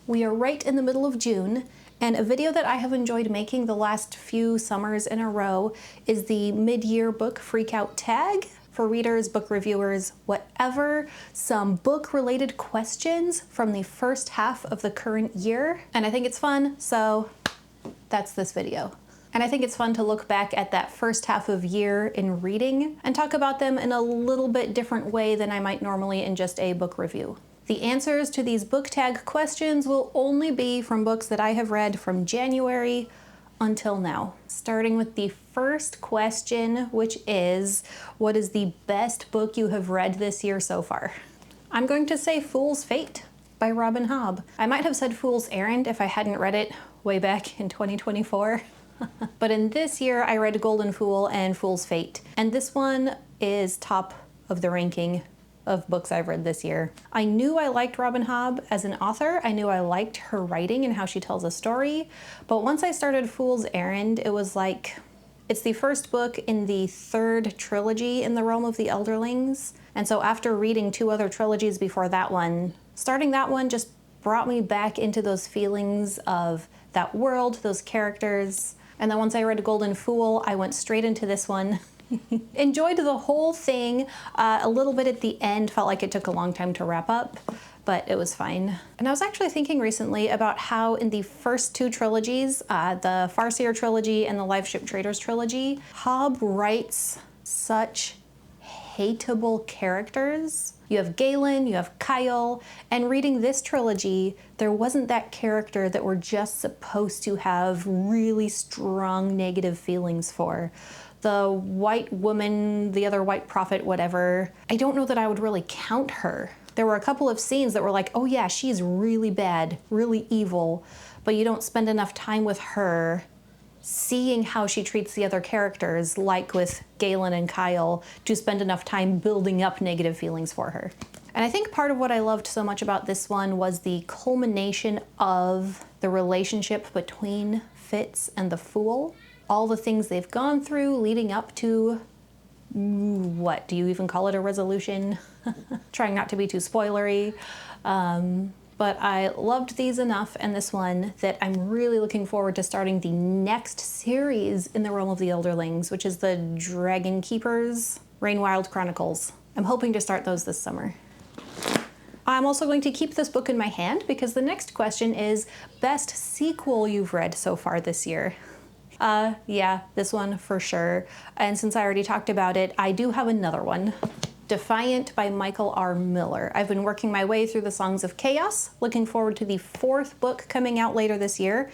We are right in the middle of June, and a video that I have enjoyed making the last few summers in a row is the mid-year book freakout tag for readers, book reviewers, whatever, some book-related questions from the first half of the current year. And I think it's fun, so that's this video. And I think it's fun to look back at that first half of year in reading and talk about them in a little bit different way than I might normally in just a book review. The answers to these book tag questions will only be from books that I have read from January until now. Starting with the first question, which is, what is the best book you have read this year so far? I'm going to say Fool's Fate by Robin Hobb. I might have said Fool's Errand if I hadn't read it way back in 2024. But in this year, I read Golden Fool and Fool's Fate, and this one is top of the ranking of books I've read this year. I knew I liked Robin Hobb as an author. I knew I liked her writing and how she tells a story. But once I started Fool's Errand, it was like, it's the first book in the third trilogy in the realm of the Elderlings. And so after reading two other trilogies before that one, starting that one just brought me back into those feelings of that world, those characters. And then once I read Golden Fool, I went straight into this one. Enjoyed the whole thing. A little bit at the end, felt like it took a long time to wrap up, but it was fine. And I was actually thinking recently about how in the first two trilogies, the Farseer trilogy and the Live Ship Traders trilogy, Hobb writes such hateable characters. You have Galen, you have Kyle, and reading this trilogy, there wasn't that character that we're just supposed to have really strong negative feelings for. The white woman, the other white prophet, whatever, I don't know that I would really count her. There were a couple of scenes that were like, oh yeah, she's really bad, really evil, but you don't spend enough time with her seeing how she treats the other characters, like with Galen and Kyle, to spend enough time building up negative feelings for her. And I think part of what I loved so much about this one was the culmination of the relationship between Fitz and the Fool. All the things they've gone through leading up to, what, do you even call it a resolution? Trying not to be too spoilery. But I loved these enough and this one that I'm really looking forward to starting the next series in the realm of the Elderlings, which is the Dragon Keepers Rainwild Chronicles. I'm hoping to start those this summer. I'm also going to keep this book in my hand because the next question is best sequel you've read so far this year. Yeah, this one for sure. And since I already talked about it, I do have another one. Defiant by Michael R. Miller. I've been working my way through the Songs of Chaos, looking forward to the fourth book coming out later this year,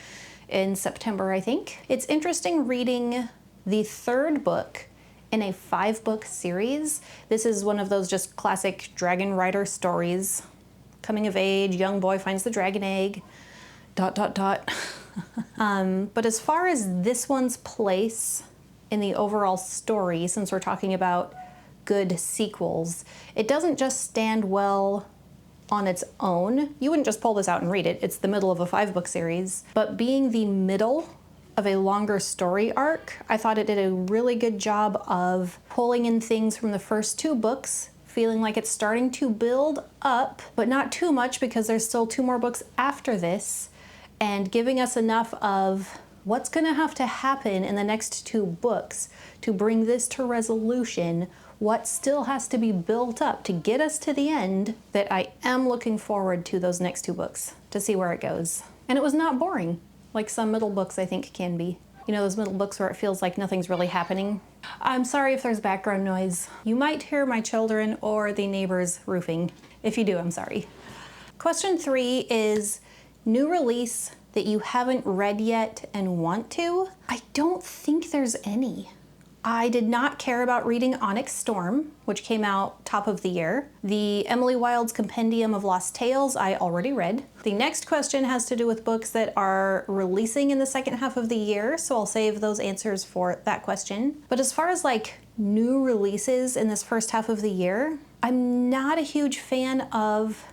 in September, I think. It's interesting reading the third book in a 5-book series. This is one of those just classic dragon rider stories. Coming of age, young boy finds the dragon egg, ... But as far as this one's place in the overall story, since we're talking about good sequels, it doesn't just stand well on its own. You wouldn't just pull this out and read it. It's the middle of a 5-book series. But being the middle of a longer story arc, I thought it did a really good job of pulling in things from the first 2 books, feeling like it's starting to build up, but not too much because there's still 2 more books after this, and giving us enough of what's gonna have to happen in the next 2 books to bring this to resolution, what still has to be built up to get us to the end, that I am looking forward to those next 2 books to see where it goes. And it was not boring, like some middle books I think can be. You know, those middle books where it feels like nothing's really happening. I'm sorry if there's background noise. You might hear my children or the neighbors roofing. If you do, I'm sorry. Question 3 is, new release that you haven't read yet and want to? I don't think there's any. I did not care about reading Onyx Storm, which came out top of the year. The Emily Wilde's Compendium of Lost Tales I already read. The next question has to do with books that are releasing in the second half of the year, so I'll save those answers for that question. But as far as like new releases in this first half of the year, I'm not a huge fan of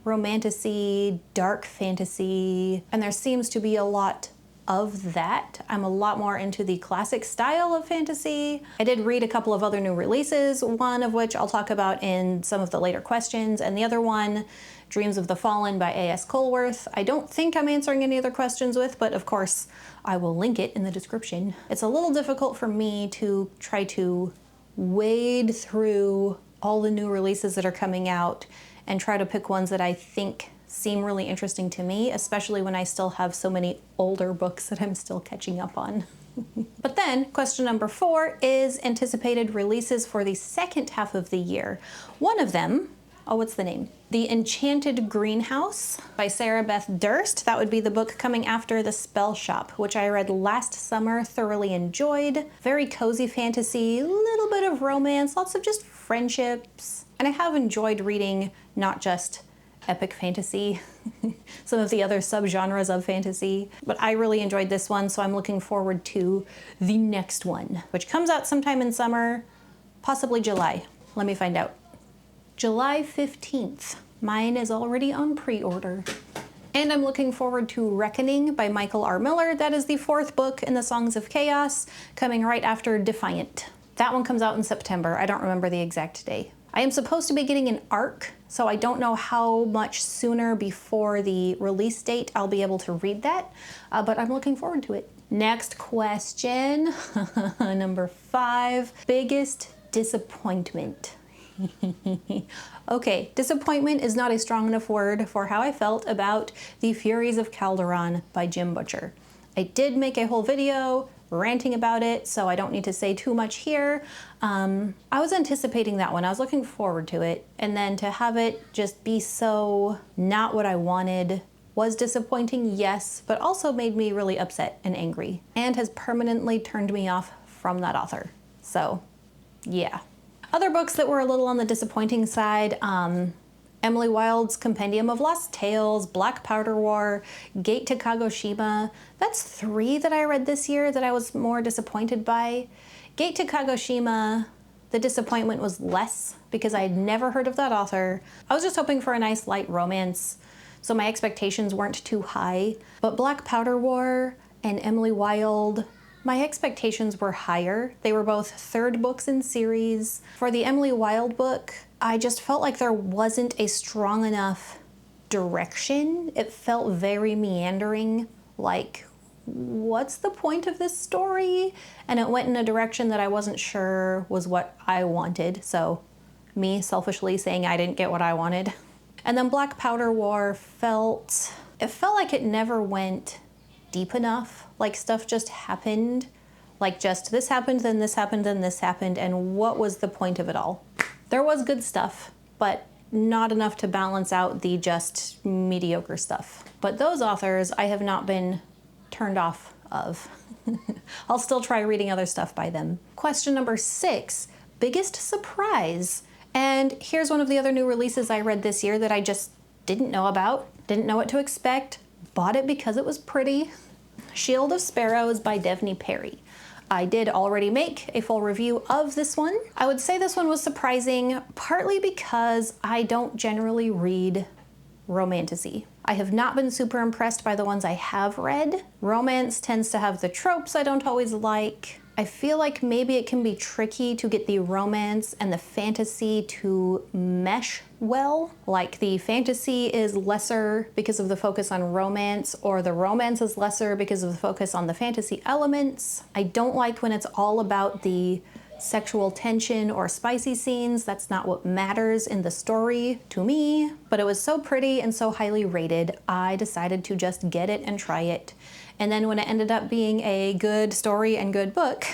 romantasy, dark fantasy, and there seems to be a lot of that. I'm a lot more into the classic style of fantasy. I did read a couple of other new releases, one of which I'll talk about in some of the later questions, and the other one, Dreams of the Fallen by A.S. Colworth. I don't think I'm answering any other questions with, but of course I will link it in the description. It's a little difficult for me to try to wade through all the new releases that are coming out and try to pick ones that I think seem really interesting to me, especially when I still have so many older books that I'm still catching up on. But then, question number 4 is anticipated releases for the second half of the year. One of them, oh, what's the name? The Enchanted Greenhouse by Sarah Beth Durst. That would be the book coming after The Spell Shop, which I read last summer, thoroughly enjoyed. Very cozy fantasy, little bit of romance, lots of just friendships. And I have enjoyed reading not just epic fantasy, some of the other subgenres of fantasy, but I really enjoyed this one, so I'm looking forward to the next one, which comes out sometime in summer, possibly July. Let me find out. July 15th. Mine is already on pre-order. And I'm looking forward to Reckoning by Michael R. Miller. That is the 4th book in the Songs of Chaos, coming right after Defiant. That one comes out in September. I don't remember the exact day. I am supposed to be getting an ARC, so I don't know how much sooner before the release date I'll be able to read that, but I'm looking forward to it. Next question, number 5, biggest disappointment. Okay, disappointment is not a strong enough word for how I felt about The Furies of Calderon by Jim Butcher. I did make a whole video ranting about it, so I don't need to say too much here. I was anticipating that one. I was looking forward to it, and then to have it just be so not what I wanted was disappointing, yes, but also made me really upset and angry, and has permanently turned me off from that author. So, yeah. Other books that were a little on the disappointing side, Emily Wilde's Compendium of Lost Tales, Black Powder War, Gate to Kagoshima. That's 3 that I read this year that I was more disappointed by. Gate to Kagoshima, the disappointment was less because I had never heard of that author. I was just hoping for a nice light romance, so my expectations weren't too high. But Black Powder War and Emily Wilde, my expectations were higher. They were both 3rd books in series. For the Emily Wilde book, I just felt like there wasn't a strong enough direction. It felt very meandering, like, what's the point of this story? And it went in a direction that I wasn't sure was what I wanted, so me selfishly saying I didn't get what I wanted. And then Black Powder War felt like it never went deep enough, like stuff just happened, like just this happened, then this happened, then this happened, and what was the point of it all? There was good stuff, but not enough to balance out the just mediocre stuff. But those authors I have not been turned off of. I'll still try reading other stuff by them. Question number 6, biggest surprise. And here's one of the other new releases I read this year that I just didn't know about, didn't know what to expect, bought it because it was pretty. Shield of Sparrows by Devney Perry. I did already make a full review of this one. I would say this one was surprising, partly because I don't generally read romantasy. I have not been super impressed by the ones I have read. Romance tends to have the tropes I don't always like. I feel like maybe it can be tricky to get the romance and the fantasy to mesh well. Like the fantasy is lesser because of the focus on romance, or the romance is lesser because of the focus on the fantasy elements. I don't like when it's all about the sexual tension or spicy scenes. That's not what matters in the story to me. But it was so pretty and so highly rated, I decided to just get it and try it. And then when it ended up being a good story and good book,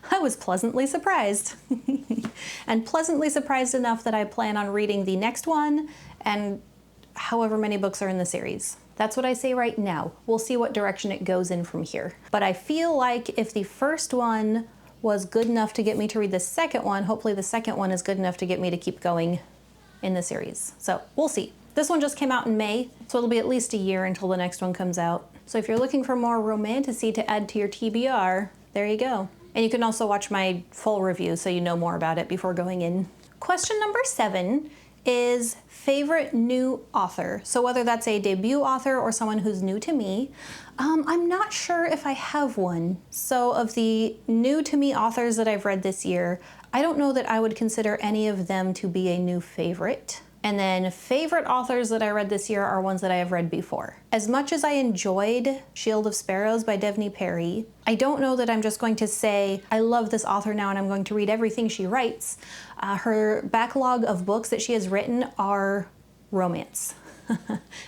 I was pleasantly surprised. And pleasantly surprised enough that I plan on reading the next one and however many books are in the series. That's what I say right now. We'll see what direction it goes in from here. But I feel like if the first one was good enough to get me to read the second one, hopefully the second one is good enough to get me to keep going in the series. So we'll see. This one just came out in May, so it'll be at least a year until the next one comes out. So if you're looking for more romantasy to add to your TBR, there you go. And you can also watch my full review so you know more about it before going in. Question number 7 is favorite new author. So whether that's a debut author or someone who's new to me, I'm not sure if I have one. So of the new to me authors that I've read this year, I don't know that I would consider any of them to be a new favorite. And then favorite authors that I read this year are ones that I have read before. As much as I enjoyed Shield of Sparrows by Tiffany Perry, I don't know that I'm just going to say, I love this author now and I'm going to read everything she writes. Her backlog of books that she has written are romance.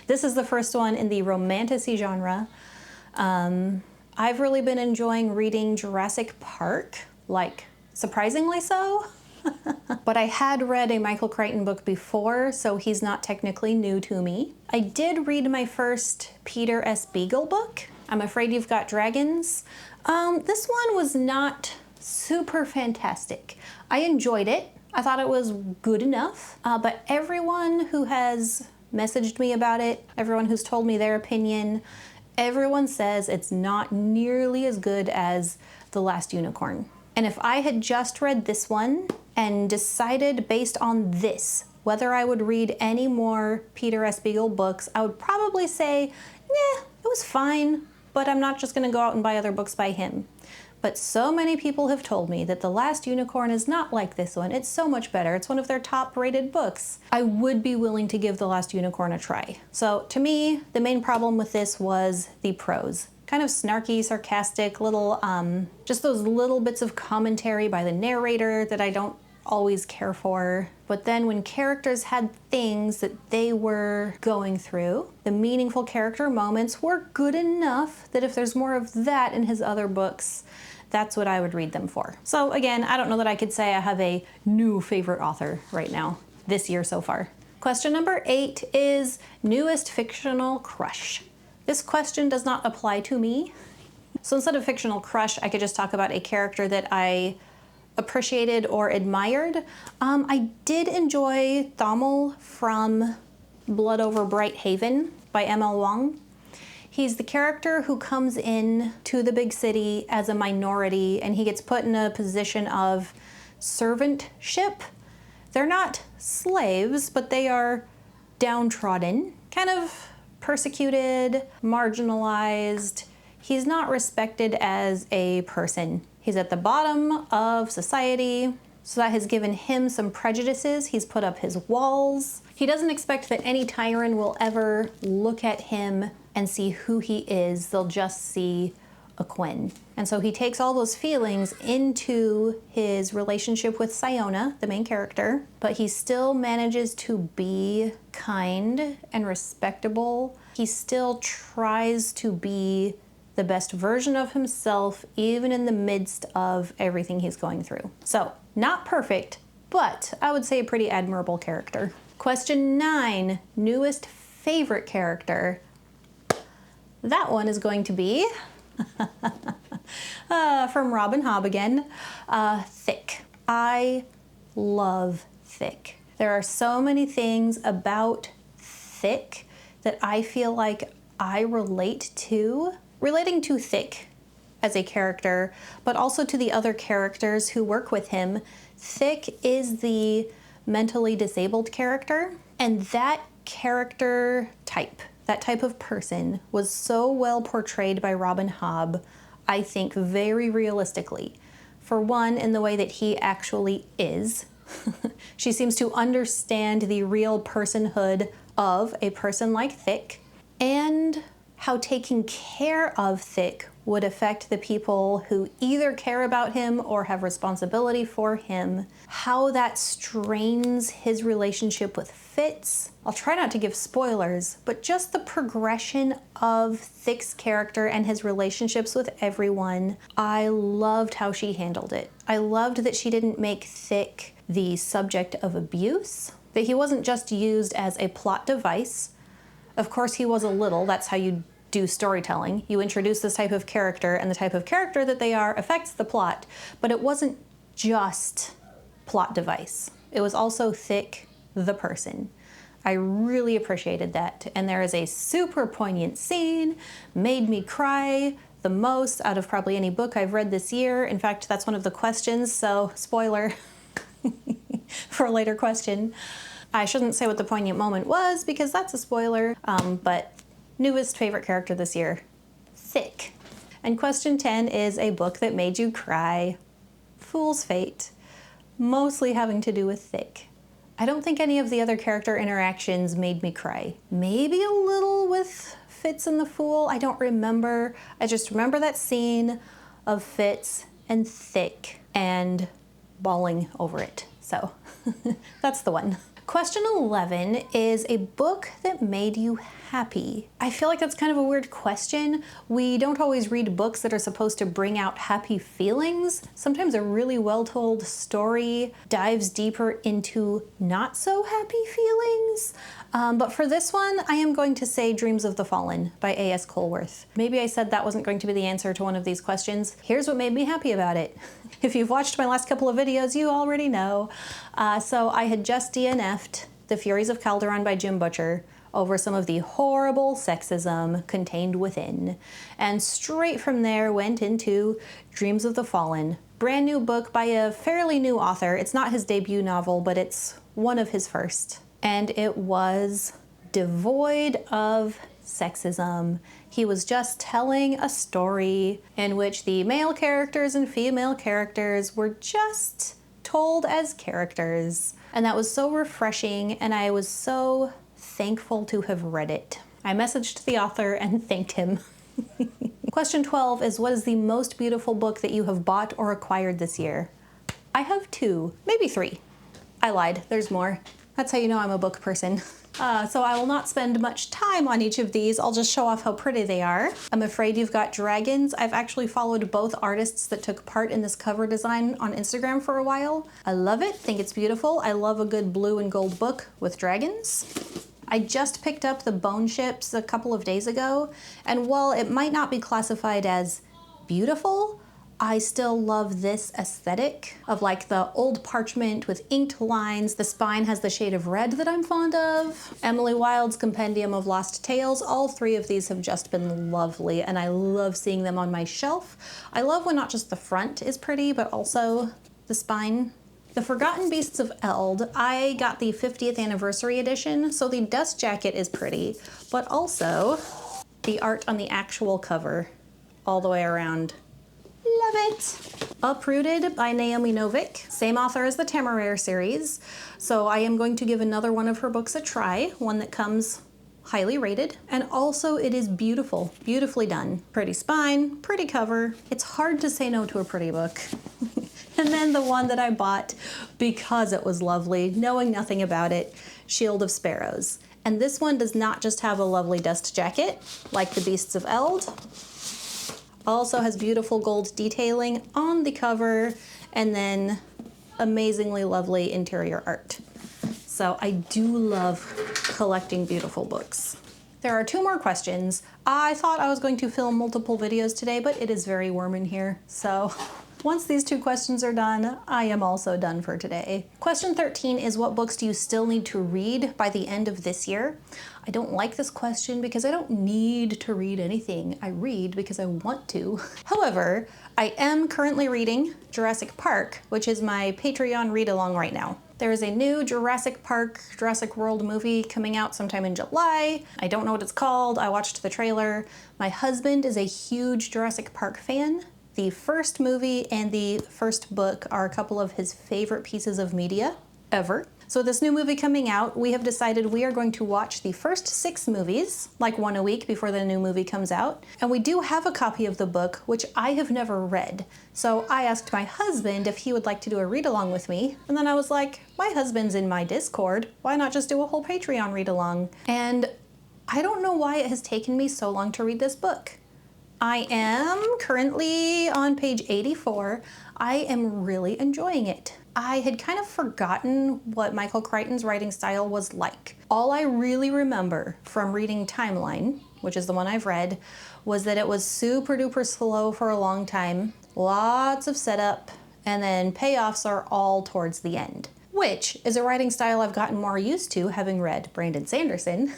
This is the first one in the romantasy genre. I've really been enjoying reading Jurassic Park, like surprisingly so. But I had read a Michael Crichton book before, so he's not technically new to me. I did read my first Peter S. Beagle book, I'm Afraid You've Got Dragons. This one was not super fantastic. I enjoyed it. I thought it was good enough, but everyone who has messaged me about it, everyone who's told me their opinion, everyone says it's not nearly as good as The Last Unicorn. And if I had just read this one and decided based on this whether I would read any more Peter S. Beagle books, I would probably say, yeah, it was fine, but I'm not just gonna go out and buy other books by him. But so many people have told me that The Last Unicorn is not like this one. It's so much better. It's one of their top rated books. I would be willing to give The Last Unicorn a try. So to me, the main problem with this was the prose. Kind of snarky, sarcastic, little, just those little bits of commentary by the narrator that I don't always care for. But then when characters had things that they were going through, the meaningful character moments were good enough that if there's more of that in his other books, that's what I would read them for. So again, I don't know that I could say I have a new favorite author right now, this year so far. Question number 8 is newest fictional crush. This question does not apply to me. So instead of fictional crush, I could just talk about a character that I appreciated or admired. I did enjoy Thomel from Blood Over Bright Haven by M.L. Wong. He's the character who comes in to the big city as a minority and he gets put in a position of servantship. They're not slaves, but they are downtrodden, kind of persecuted, marginalized. He's not respected as a person. He's at the bottom of society, so that has given him some prejudices. He's put up his walls. He doesn't expect that any tyrant will ever look at him and see who he is. They'll just see a Quinn. And so he takes all those feelings into his relationship with Siona, the main character, but he still manages to be kind and respectable. He still tries to be the best version of himself, even in the midst of everything he's going through. So, not perfect, but I would say a pretty admirable character. Question 9, newest favorite character. That one is going to be from Robin Hobb again, Thick. I love Thick. There are so many things about Thick that I feel like I relate to. Relating to Thick as a character, but also to the other characters who work with him. Thick is the mentally disabled character, and that character type, that type of person, was so well portrayed by Robin Hobb, I think very realistically. For one, in the way that he actually is. She seems to understand the real personhood of a person like Thick, and how taking care of Thick would affect the people who either care about him or have responsibility for him, how that strains his relationship with Fitz. I'll try not to give spoilers, but just the progression of Thick's character and his relationships with everyone, I loved how she handled it. I loved that she didn't make Thick the subject of abuse, that he wasn't just used as a plot device. Of course he was a little, that's how you do storytelling. You introduce this type of character, and the type of character that they are affects the plot, but it wasn't just plot device. It was also Thick, the person. I really appreciated that, and there is a super poignant scene, made me cry the most out of probably any book I've read this year. In fact, that's one of the questions, so spoiler for a later question. I shouldn't say what the poignant moment was because that's a spoiler, but newest favorite character this year, Thick. And question 10 is a book that made you cry. Fool's Fate, mostly having to do with Thick. I don't think any of the other character interactions made me cry. Maybe a little with Fitz and the Fool, I don't remember. I just remember that scene of Fitz and Thick and bawling over it. So that's the one. Question 11 is a book that made you happy. I feel like that's kind of a weird question. We don't always read books that are supposed to bring out happy feelings. Sometimes a really well-told story dives deeper into not so happy feelings. But for this one, I am going to say Dreams of the Fallen by A.S. Colworth. Maybe I said that wasn't going to be the answer to one of these questions. Here's what made me happy about it. If you've watched my last couple of videos, you already know. So I had just DNF'd The Furies of Calderon by Jim Butcher over some of the horrible sexism contained within. And straight from there went into Dreams of the Fallen. Brand new book by a fairly new author. It's not his debut novel, but it's one of his first. And it was devoid of sexism. He was just telling a story in which the male characters and female characters were just told as characters. And that was so refreshing, and I was so thankful to have read it. I messaged the author and thanked him. Question 12 is, what is the most beautiful book that you have bought or acquired this year? I have 2, maybe 3. I lied, there's more. That's how you know I'm a book person. So I will not spend much time on each of these. I'll just show off how pretty they are. I'm Afraid You've Got Dragons. I've actually followed both artists that took part in this cover design on Instagram for a while. I love it, think it's beautiful. I love a good blue and gold book with dragons. I just picked up the Bone Ships a couple of days ago, and while it might not be classified as beautiful, I still love this aesthetic of like the old parchment with inked lines. The spine has the shade of red that I'm fond of. Emily Wilde's Compendium of Lost Tales. All 3 of these have just been lovely, and I love seeing them on my shelf. I love when not just the front is pretty, but also the spine. The Forgotten Beasts of Eld, I got the 50th anniversary edition, so the dust jacket is pretty, but also the art on the actual cover all the way around. Love it! Uprooted by Naomi Novik, same author as the Temeraire series, so I am going to give another one of her books a try, one that comes highly rated, and also it is beautiful, beautifully done. Pretty spine, pretty cover. It's hard to say no to a pretty book. And then the one that I bought because it was lovely, knowing nothing about it, Shield of Sparrows. And this one does not just have a lovely dust jacket, like the Beasts of Eld, also has beautiful gold detailing on the cover, and then amazingly lovely interior art. So I do love collecting beautiful books. There are 2 more questions. I thought I was going to film multiple videos today, but it is very warm in here, so once these 2 questions are done, I am also done for today. Question 13 is, what books do you still need to read by the end of this year? I don't like this question because I don't need to read anything. I read because I want to. However, I am currently reading Jurassic Park, which is my Patreon read-along right now. There is a new Jurassic Park, Jurassic World movie coming out sometime in July. I don't know what it's called. I watched the trailer. My husband is a huge Jurassic Park fan. The first movie and the first book are a couple of his favorite pieces of media ever. So this new movie coming out, we have decided we are going to watch the first 6 movies, like one a week before the new movie comes out. And we do have a copy of the book, which I have never read. So I asked my husband if he would like to do a read-along with me. And then I was like, my husband's in my Discord. Why not just do a whole Patreon read-along? And I don't know why it has taken me so long to read this book. I am currently on page 84. I am really enjoying it. I had kind of forgotten what Michael Crichton's writing style was like. All I really remember from reading Timeline, which is the one I've read, was that it was super duper slow for a long time, lots of setup, and then payoffs are all towards the end, which is a writing style I've gotten more used to having read Brandon Sanderson.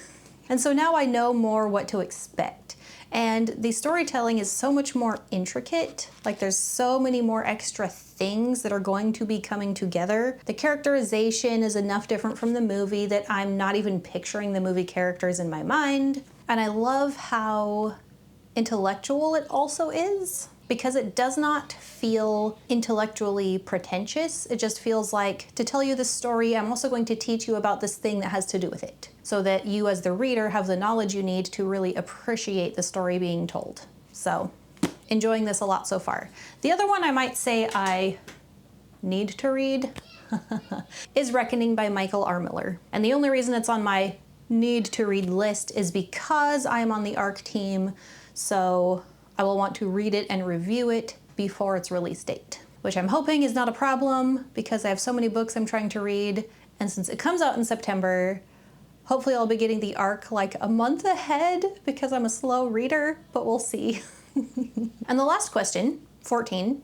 And so now I know more what to expect. And the storytelling is so much more intricate. Like there's so many more extra things that are going to be coming together. The characterization is enough different from the movie that I'm not even picturing the movie characters in my mind. And I love how intellectual it also is, because it does not feel intellectually pretentious. It just feels like, to tell you this story, I'm also going to teach you about this thing that has to do with it, so that you as the reader have the knowledge you need to really appreciate the story being told. So, enjoying this a lot so far. The other one I might say I need to read is Reckoning by Michael R. Miller. And the only reason it's on my need to read list is because I'm on the ARC team, so I will want to read it and review it before its release date, which I'm hoping is not a problem because I have so many books I'm trying to read, and since it comes out in September, hopefully I'll be getting the ARC like a month ahead because I'm a slow reader, but we'll see. And the last question, 14,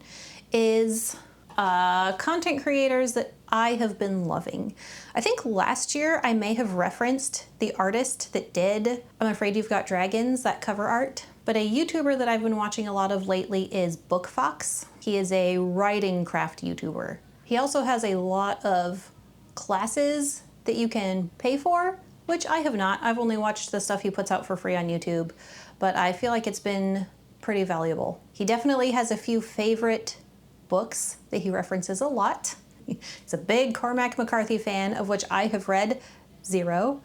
is content creators that I have been loving. I think last year I may have referenced the artist that did I'm Afraid You've Got Dragons, that cover art. But a YouTuber that I've been watching a lot of lately is Bookfox. He is a writing craft YouTuber. He also has a lot of classes that you can pay for, which I have not. I've only watched the stuff he puts out for free on YouTube, but I feel like it's been pretty valuable. He definitely has a few favorite books that he references a lot. He's a big Cormac McCarthy fan, of which I have read 0.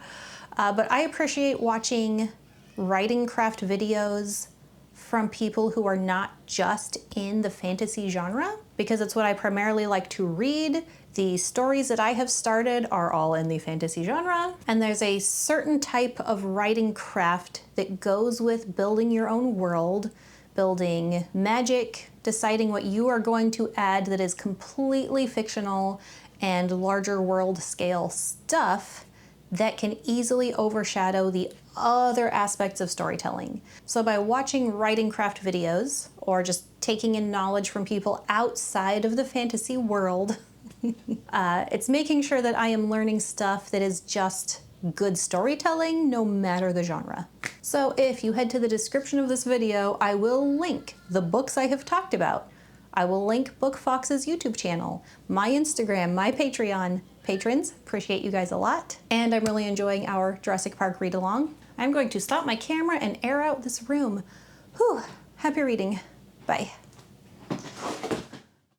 But I appreciate watching writing craft videos from people who are not just in the fantasy genre, because it's what I primarily like to read. The stories that I have started are all in the fantasy genre, and there's a certain type of writing craft that goes with building your own world, building magic, deciding what you are going to add that is completely fictional and larger world scale stuff that can easily overshadow the other aspects of storytelling. So by watching writing craft videos, or just taking in knowledge from people outside of the fantasy world, it's making sure that I am learning stuff that is just good storytelling, no matter the genre. So if you head to the description of this video, I will link the books I have talked about. I will link Bookfox's YouTube channel, my Instagram, my Patreon. Patrons, appreciate you guys a lot. And I'm really enjoying our Jurassic Park read along. I'm going to stop my camera and air out this room. Whew, happy reading. Bye.